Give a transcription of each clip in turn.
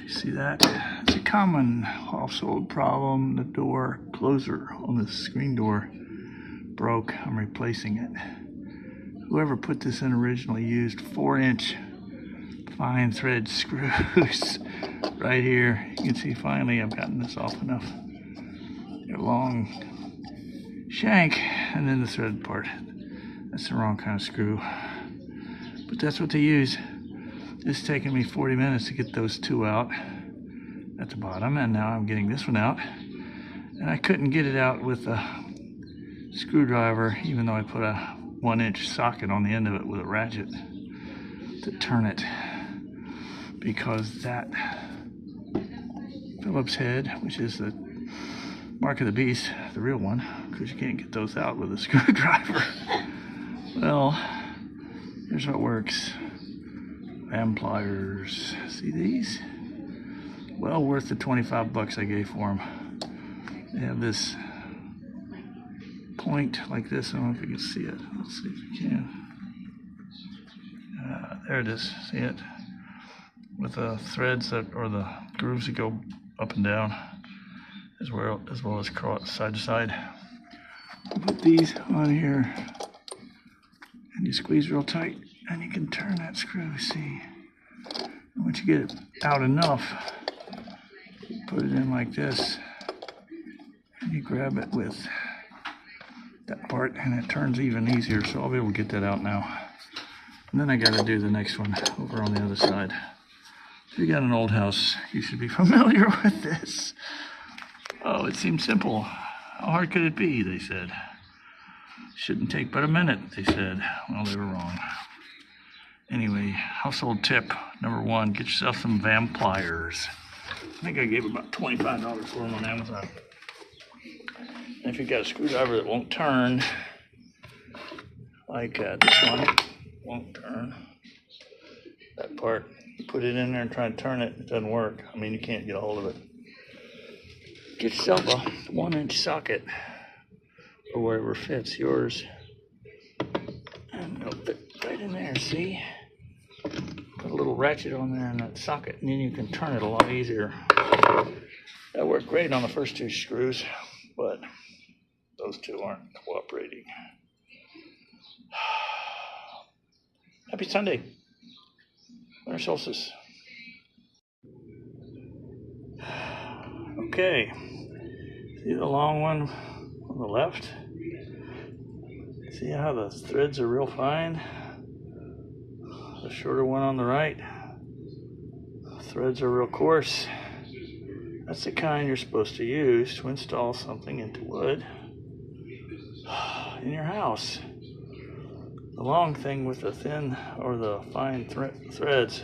You see that? It's a common household problem. The door closer on the screen door broke. I'm replacing it. Whoever put this in originally used 4-inch fine thread screws right here. You can see finally I've gotten this off enough. A long shank, and then the thread part. That's the wrong kind of screw. But that's what they use. It's taken me 40 minutes to get those two out at the bottom, and now I'm getting this one out. And I couldn't get it out with a screwdriver, even though I put a 1-inch socket on the end of it with a ratchet to turn it, because that Phillips head, which is the mark of the beast, the real one, because you can't get those out with a screwdriver. Well, here's how it works. Vampliers. See these? Well worth the 25 bucks I gave for them. They have this point like this. I don't know if you can see it. Let's see if you can. There it is. See it? With the threads that, or the grooves that go up and down, as well as side to side. Put these on here, and you squeeze real tight, and you can turn that screw. See? And once you get it out enough, you put it in like this, and you grab it with that part, and it turns even easier. So I'll be able to get that out now. And then I got to do the next one over on the other side. If you got an old house, you should be familiar with this. Oh, it seems simple. How hard could it be, they said. Shouldn't take but a minute, they said. Well, they were wrong. Anyway, household tip number 1, get yourself some Vampliers. I think I gave about $25 for them on Amazon. And if you've got a screwdriver that won't turn, like this one, won't turn, that part, you put it in there and try and turn it, it doesn't work. I mean, you can't get a hold of it. Get yourself a 1-inch socket, or wherever fits yours, and it'll fit right in there, see? Put a little ratchet on there in that socket, and then you can turn it a lot easier. That worked great on the first 2 screws, but those 2 aren't cooperating. Happy Sunday. Winter solstice. Okay, see the long one on the left? See how the threads are real fine? The shorter one on the right, threads are real coarse. That's the kind you're supposed to use to install something into wood in your house. The long thing with the thin or the fine threads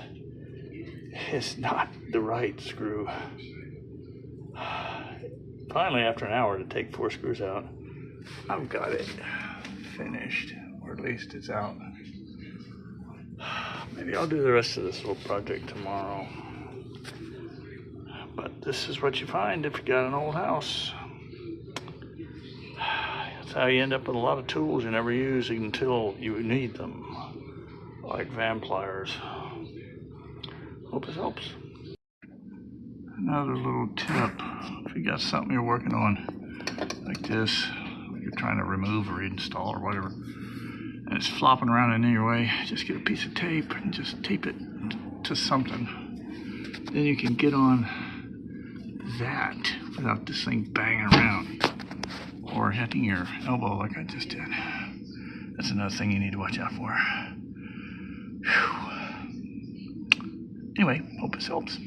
is not the right screw. Finally, after an hour to take 4 screws out, I've got it finished, or at least it's out. Maybe I'll do the rest of this little project tomorrow. But this is what you find if you got an old house. That's how you end up with a lot of tools you never use until you need them, like Vampliers. Hope this helps. Another little tip, if you got something you're working on like this, you're trying to remove or install or whatever, and it's flopping around in your way, just get a piece of tape and just tape it to something. Then you can get on that without this thing banging around or hitting your elbow like I just did. That's another thing you need to watch out for. Whew. Anyway, hope this helps.